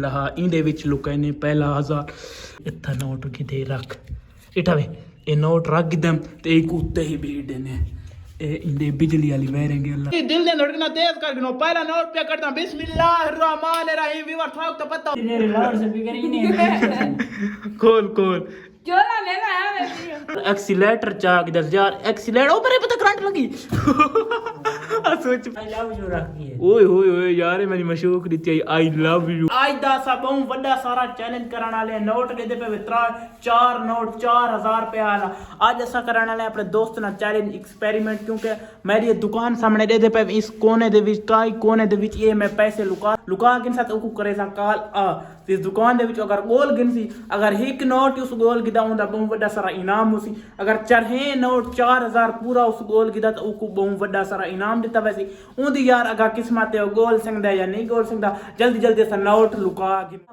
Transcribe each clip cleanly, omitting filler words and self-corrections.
ਲਹਾ ਇਹਦੇ ਵਿੱਚ ਲੁਕੇ ਨੇ ਪਹਿਲਾ 1000 ਇੱਥਾ ਨੋਟ ਕਿਤੇ ਰੱਖ ਇਟਾ ਵੇ ਇਹ ਨੋਟ ਰੱਖ ਦਮ ਤੇ ਇੱਕ ਉੱਤੇ ਹੀ ਬੀੜਦੇ ਨੇ ਇਹ ਇੰਦੇ ਬਿਜਲੀ ਵਾਲੀ ਵੈਰਿੰਗ ਅੱਲਾ ਇਹ ਦਿਲ ਦੇ ਧੜਕਣਾ ਤੇਜ਼ ਕਰ ਗਿਨੋ ਪਹਿਲਾ ਨੋਟ पे करता बिस्मिल्लाहिर रहमानिर रहीम वीवर थाक तो पता तेरे लाड़ से बिगड़ ही नहीं खोल चोला ले रहा है एक्सीलेटर चाक 10000 एक्सीलेटर ओ मेरे पता करंट लगी आ सोच आई लव यू रखी है ओए यार ये मेरी मशूक दी आई लव यू आज दा सा बहुत बड़ा सारा चैलेंज करने वाले नोट दे पे 4 नोट 4000 रुपए वाला आज ऐसा करने वाले अपने दोस्त ना चैलेंज एक्सपेरिमेंट क्योंकि मेरी ये दुकान सामने दे पे इस कोने दे विच काई कोने दे विच ये मैं पैसे लुका के साथ को करे सा काल इस दुकान दे विच अगर गोल गिनसी अगर एक नोट उस गोल गिदा उंदा बहुत बड़ा सारा इनाम उसी अगर चरहे नोट 4000 पूरा उस गोल गिदा तो उको बहुत बड़ा सारा इनाम देता वैसे उंदी यार अगर किस्मत है गोल संगदा या नहीं गोल संगदा जल्दी सा नोट लुका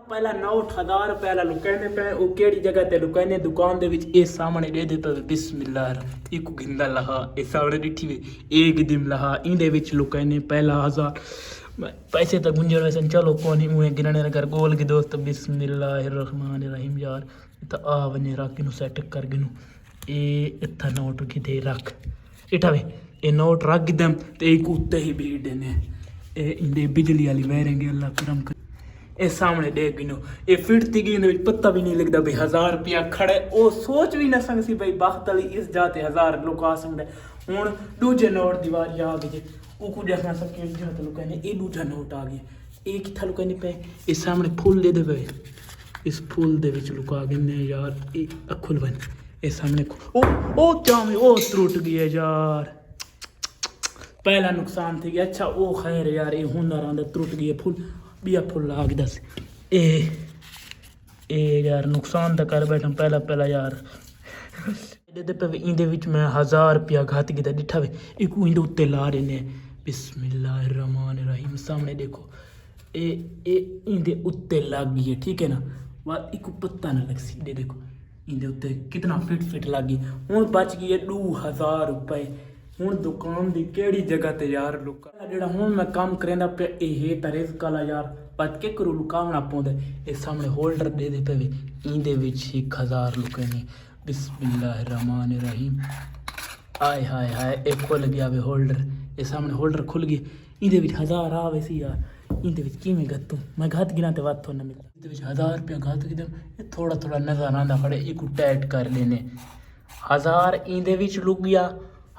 पहला नोट 1000 रुपए वाला लुकाने पे ओ केड़ी जगह ते लुकाने दुकान दे विच ए सामने दे पे बिस्मिल्लाह इको गिंदा लहा ए सामने डिठी वे एक दिन लहा इंदे विच लुकाने पहला 1000 पैसे तो गुंजर वैसे चलो कोनी मुए गिनने कर गोल की दोस्त बिस्मिल्लाहिर्रहमानिर्रहीम यार तो आ वने रख नु सेट कर गिनु ए इथा नोट किते रख इटा वे ए नोट रख दम ते एक उत्ते ही बीड़ देने ए इंदे बिजली वाली वायरिंग अल्लाह करम कर ए सामने देख गिनो ए फिटती गई ने पता भी नहीं लगदा भाई 1000 रुपया खड़े ओ सोच भी ना सकसी भाई बाख्त अली इस जाते 1000 लुका सकदे हुन दूजे नोट दीवार आ गई उको देखना सबके जहाँ तो लुकाने ए दूजा नोट आ गया एक था लुकाने पे इस सामने फूल दे दे पे इस फूल दे विच लुका गए यार ए अखुल बन ए सामने ओ चामे ओ टूट गया यार पहला नुकसान थी गया अच्छा ओ खैर यार ये हुनर आंदा टूट गया फूल बिया फूल लाग दस ए यार नुकसान तो कर बैठा पहला यार दे पे इंदे विच मैं 1000 रुपया घात गिदा डिठा वे एक इंदे उत्ते ला रहे ने बिस्मिल्लाहिर्रहमानिर्रहीम सामने देखो ए इंदे उत्ते लग गई है ठीक है ना बात इको पता ना लग सी देखो इंदे उत्ते कितना फिट लग गई हुन बच गई है 2000 रुपए हुन दुकान दी केड़ी जगह ते यार लुका जेड़ा हुन मैं काम करेंदा पे ए टरेस काला यार पत के करू लुकावना पौंदा ए सामने होल्डर दे पे इंदे विच 1000 लुके ने बिस्मिल्लाहिर्रहमानिर्रहीम आय हाय हाय एक खुल गया वे होल्डर ये सामने होल्डर खुल गई इंदे विच 1000 आवे सी यार इंदे विच किवें गत्तू मैं घात गिना ते वात ना मिलता इंदे विच 1000 रुपया घात गिदा ये थोड़ा नजर आंदा खड़े इको टाइट कर लेने 1000 इंदे विच लुक गया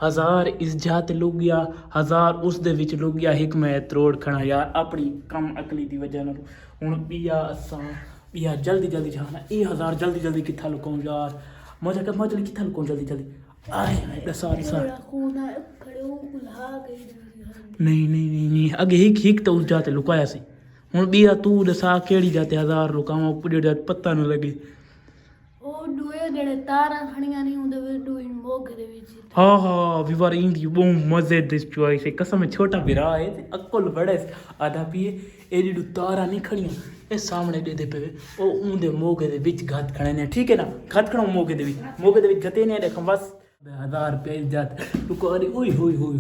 1000 इस जात लुक गया 1000 उस दे विच लुक गया एक मैं त्रोड़ खड़ा यार अपनी कम अकली दी वजह नाल हुन बिया असां बिया जल्दी जाना ए 1000 जल्दी किथा लुकाऊं यार मजा किथा लुकाऊं जल्दी आए सारी नहीं अगे हिक तो उस जाते लुकाया सी हुन बिया तू दसा केड़ी जाते 1000 लुकावां पुड़े जाते पता ना लगे ओ डोए जेड़े तारा खणियां नहीं उंदे विच डोइन मोगे दे विच हाँ विवार इंदी बहुत मजे दिस चॉइस है कसम छोटा बिरा है अक्ल बड़े आधा पिए ए जेडू तारा नहीं खड़ियां ए सामने दे पे ओ उंदे मोगे दे विच घात खणे ने ठीक है ना घात खणो मोगे दे विच गते ने देख बस 1000 रुपए जात तू को अरे ओए होए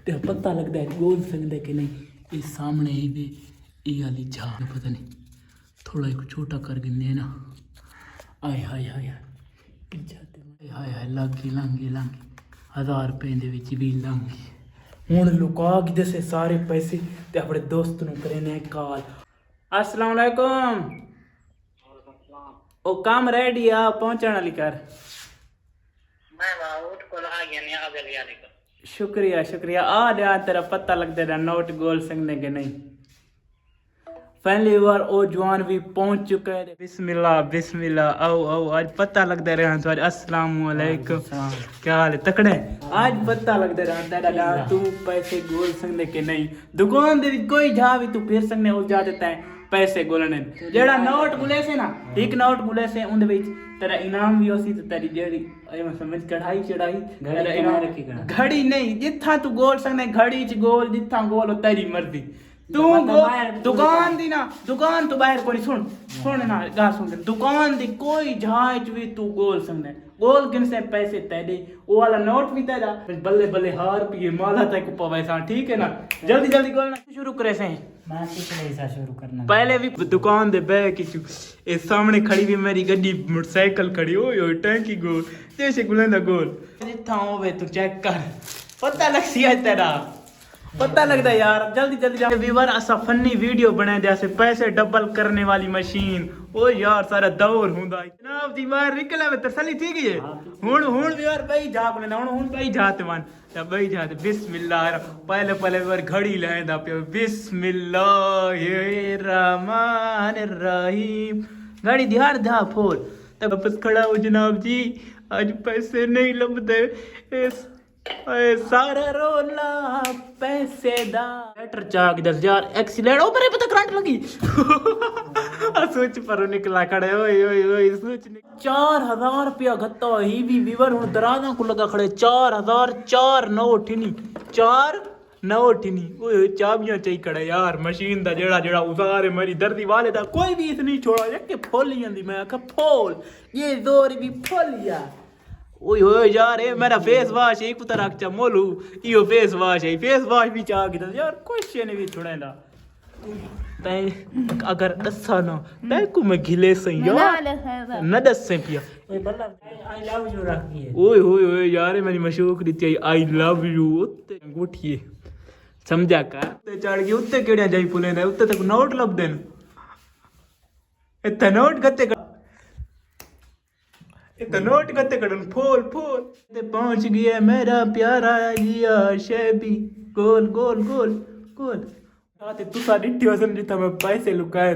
ते पता लगदा है गोल सकदे कि नहीं इस सामने ही वे ए वाली जान पता नहीं थोड़ा एक छोटा कर गिने ना आय हाय गिर जाते हाय लांगी 1000 रुपए दे विच भी लांगी हुन लुका के दसे सारे पैसे ते अपने दोस्त नु करे ने कॉल अस्सलाम वालेकुम ओ काम रेडी आ पहुंचने वाली कर मैं उठ को आ गया ने आ गया लेकर शुक्रिया आ जा तेरा पता लगता है नोट गोल संगने के नहीं पहली बार ओ जवान भी पहुंच चुका है बिस्मिल्लाह आओ आज पता लगता रहा तो आज अस्सलाम वालेकुम क्या हाल है तकड़े आज पता लगता रहा तेरा तू पैसे गोल सकने के नहीं दुकान दे कोई जा भी तू फिर सकने हो जा देता है पैसे गोलने जेड़ा नोट गुले से ना एक नोट गुले से उन विच तेरा इनाम भी होसी तो तेरी जेड़ी मैं समझ कढ़ाई चढ़ाई तेरा इनाम रखी घड़ी नहीं जिथा तू गोल सकने घड़ी च गोल जिथा गोल हो तेरी मर्जी तू दुकान दी ना दुकान तो बाहर कोई सुन ना गा सुन दुकान दी कोई जहाज भी तू गोल समझे गोल गिन से पैसे तेरे वो वाला नोट भी तेरा बल्ले बल्ले हार पिए माला तक को पैसा ठीक है ना जल्दी जल्दी गोलना शुरू करे से मैं पिछले हिस्सा शुरू करना पहले भी दुकान दे बैग की ए सामने खड़ी भी मेरी गड्डी मोटरसाइकिल खड़ी ओए टैंकी गोल जैसे गुलेंदा गोल जिथा होवे तू चेक कर पता लग सिया तेरा पता लगता यार जल्दी जल्दी व्यूअर असा फनी वीडियो बना दे ऐसे पैसे डबल करने वाली मशीन ओ यार सारा दौर हुंदा जनाब दी बाहर निकला वे तसल्ली ठीक है हुन व्यूअर भाई जा बने हुन भाई जाते मान तब भाई जाते बिस्मिल्लाह पहले व्यूअर घड़ी लेंदा पे बिस्मिल्लाहिर रहमानिर रहीम घड़ी ध्यान धा फोल तब वापस खड़ा हो जनाब जी आज पैसे नहीं लभदे सारा रोला पैसे दा लेटर चाक 10,000 एक्सीलेंट ओ मेरे पता करंट लगी सोच पर निकला खड़े ओए ओए ओए सोच 4,000 रुपया गत्ता ही भी वीवर हुन दराजा को लगा खड़े 4,000 4 नोट ही नहीं 4 नोट ही नहीं ओए चाबियां चाहिए खड़े यार मशीन दा जेड़ा उसारे मेरी दर्दी वाले दा कोई भी इस नहीं छोड़ा यके फुल जांदी मैं आखा फुल ये जोर भी फुल यार ओए ओए यार ए मेरा फेस वॉश एक तरह चा मोलू इयो फेस वॉश है फेस वॉश भी चाह गिदा यार क्वेश्चन भी छुड़ेंदा तै अगर दसा ना तै को मैं घिले सही यार न दस से पिया ओए बल्ला आई लव यू रखी है ओए ओए ओए यार मेरी मशूक रीति आई लव यू उत्ते अंगूठिए समझा कर ते चढ़ गई उत्ते केड़िया जाई पुले ने उत्ते तक नोट लब देन इतना नोट गत्ते तो नोट करते कड़न फोल ते पहुंच गया मेरा प्यारा जिया शेबी गोल गोल गोल गोल आते तू सा डिट्टी वसन जिता मैं पैसे लुकाए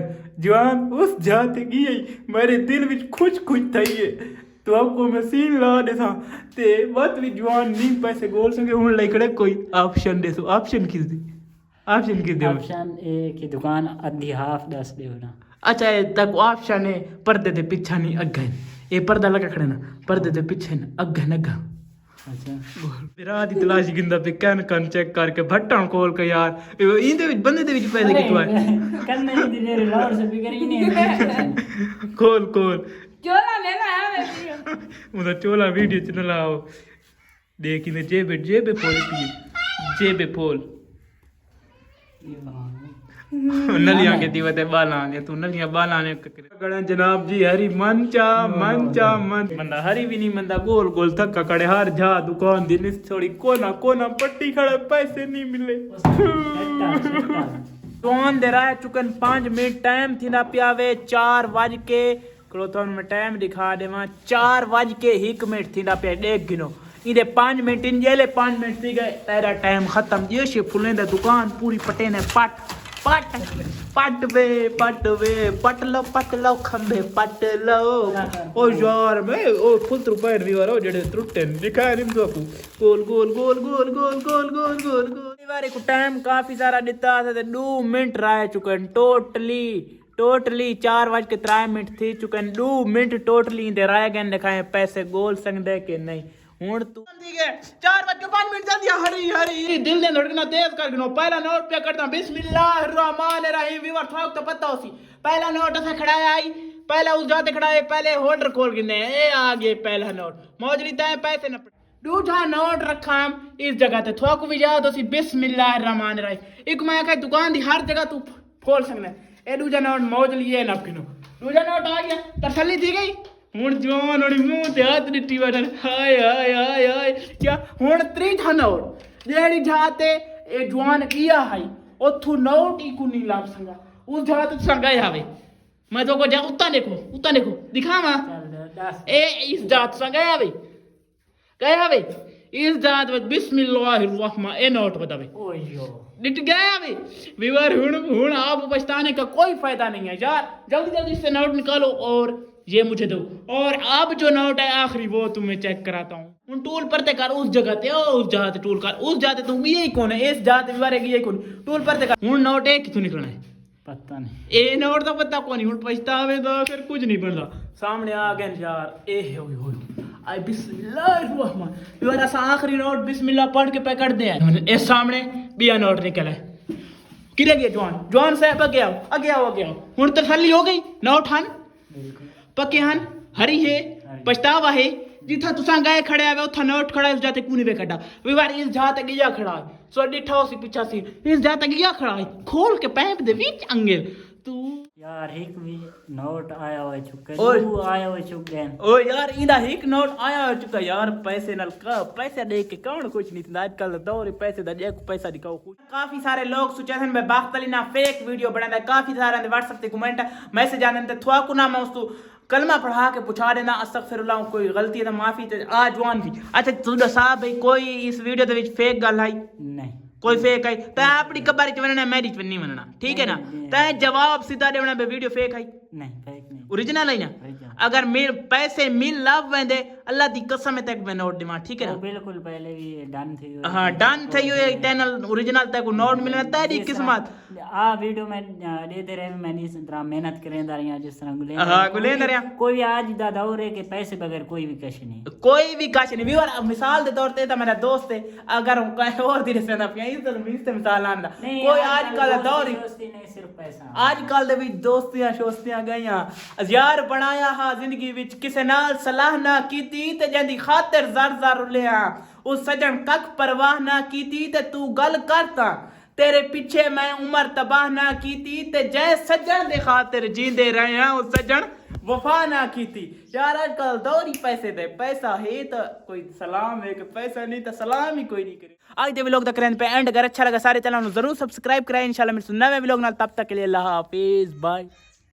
जवान उस जाते गई मेरे दिल विच खुश थई है तो आपको मैं सीन ला दे था ते बात भी जवान नहीं पैसे गोल संगे हुन लाइकड़े कोई ऑप्शन दे सो ऑप्शन किस दे ऑप्शन ए की दुकान आधी हाफ 10 दे ना अच्छा तक ऑप्शन है पर्दे दे पीछा नहीं अगे ये पर्दा लगा खड़े ना पर्दे दे पीछे ना अग्गा नगा अच्छा रात दी तलाशी गिंदा पे कन चेक करके भट्टन खोल के यार इंदे विच बंदे दे विच पैसे कितवा कन्ने दी दे लाउड स्पीकर ही नहीं खोल चोला ले ला है उदा चोला वीडियो च न लाओ देख इने जेबे फोल पी जेबे फोल नलियां के दीवते बाला ने तू नलियां बाला ने ककड़े जनाब जी हरी मंचा मंदा हरी भी नहीं मंदा गोल गोल तक ककड़े हार जा दुकान दिन थोड़ी कोना पट्टी खड़े पैसे नहीं मिले दुकान दे रहा है चुकन 5 मिनट टाइम थी ना पियावे 4 बज के क्लोथन में टाइम दिखा देवा 4 बज के 1 मिनट थी ना पिया देख गिनो इधे 5 मिनट इन जेले 5 मिनट थी गए तेरा टाइम खत्म ये शे फुले दा दुकान पूरी पटे ने पट लो खंबे पट लो ओ यार मैं ओ फुल रुपए व्यूअर ओ जेडे त्रुटे दिखा निम तो गोल बारे को टाइम काफी सारा दिता था 2 मिनट रह चुके टोटली 4:03 मिनट थी चुके 2 मिनट टोटली दे रह गए दिखाए पैसे गोल सकदे के नहीं हुन तू ठीक है 4:05 मिनट जल्दी हरी दिल ने धड़कना तेज कर गिनो पहला नोट पे करता बिस्मिल्लाहिर्रहमानिर्रहीम व्यूअर थाक तो पता होसी पहला नोट से खड़ाया आई पहला उस जाते खड़ाए पहले होल्डर खोल गिने ए आ गए पहला नोट मौजरी तय पैसे न दूसरा नोट रखा इस जगह ते थाक भी याद होसी बिस्मिल्लाहिर्रहमानिर्रहीम एक मैं कह दुकान दी हर जगह तू खोल सकना ए दूसरा नोट मौज लिए न गिनो दूसरा नोट आ गया तसल्ली थी गई हुन जवान और मुंह ते हाथ दिट्टी बैठन हाय क्या हुन 3 नोट जेड़ी जाते ए जवान किया है ओथु नोट ही को नहीं लाभ संगा उस जाते संगा आवे मैं तो को जा उता देखो दिखावा ए इस जात संगा आवे गया वे इस जात में बिस्मिल्लाहिर्रहमान ए नोट बतावे ओयो डिट गया वे व्यूअर हुन आप पछताने का कोई फायदा नहीं है यार जल्दी से नोट निकालो और ये मुझे दो और अब जो नोट है आखिरी वो तुम्हें चेक कराता हूँ उन टूल पर ते कर उस जगह ते उस जाते टूल कर उस जाते तुम यही कौन है इस जाते विवारे की यही कौन टूल पर ते कर हुन नोट है किथु निकलना है पता नहीं ए नोट तो पता कौन हुन पछतावे तो फिर कुछ नहीं बनदा सामने आ गए यार ए हो आई बिस्मिल्लाहिर्रहमान विवारा सा आखिरी नोट बिस्मिल्लाह पढ़ के पे कर दे ए सामने बिया नोट निकला है किरे गए जवान साहब अगे आओ हुण तसल्ली हो गई नोट हन बिल्कुल पक्के हन हरी है पछतावा है जिथा तुसा गए खड़े आवे उथा नोट खड़ा है उस जाते कूनी वे खड़ा वे बार इस जाते गया खड़ा है सो डिठा सी पीछा सी इस जाते गया खड़ा है खोल के पैप दे विच अंगेल तू यार एक भी नोट आया हो चुका ओए। है आया हो चुके हैं ओ यार इंदा एक नोट आया हो चुका यार पैसे नाल का पैसे दे के कौन कुछ नहीं था आजकल दौर पैसे दा जे पैसा दिखाओ कुछ काफी सारे लोग सुचेसन में बाखतली ना फेक वीडियो बनांदा काफी सारे ने व्हाट्सएप ते कमेंट मैसेज आने ते थवा को ना मैं उस कलमा पढ़ा के पूछा देना अस्तगफिरुल्लाह कोई गलती है तो माफी ते आ जवान की अच्छा तू दसा भाई कोई इस वीडियो दे विच फेक गल आई नहीं कोई फेक आई तै अपनी कबारी च वनना मेरी च नहीं वनना ठीक है ना तै जवाब सीधा देना बे वीडियो फेक आई नहीं फेक नहीं ओरिजिनल है ना Original। अगर मेरे पैसे मिल लाभ वेंदे अल्लाह दी कसम है तक मैं नोट दिमा ठीक है वो ना बिल्कुल पहले भी डन थी हाँ डन थे ये चैनल ओरिजिनल तक नोट मिलना तेरी किस्मत आ वीडियो में दे दे रहे मैंने इस तरह मेहनत करें दार यहाँ जिस तरह हाँ, गुलेंदर यहाँ। कोई आज दा दौर है कि पैसे बगैर कोई भी कश नहीं कोई भी काश नहीं व्यूअर मिसाल दे तौर ते मेरा दोस्त है अगर हम कहीं और धीरे से ना पिया तो मिसाल आंदा कोई आजकल दौर ही दोस्ती नहीं सिर्फ पैसा आजकल दे विच दोस्तियां शोस्तियां गईयां यार बनाया हा जिंदगी विच किसे नाल सलाह ना कीती ते जंदी खातिर ज़र ज़र रुलिया उस सजन कक परवाह ना कीती ते तू गल करता तेरे पीछे मैं उम्र तबाह ना कीती ते जय सजन दे खातिर जींदे रहे हैं उस सजन वफा ना कीती यार आजकल दौर ही पैसे दे पैसा है तो कोई सलाम है कि पैसा नहीं तो सलाम ही कोई नहीं करे आज दे व्लॉग तक रहने पे एंड अगर अच्छा लगा सारे चैनल जरूर सब्सक्राइब करें इंशाल्लाह मिलते हैं नए व्लॉग नाल तब तक के लिए अल्लाह हाफिज बाय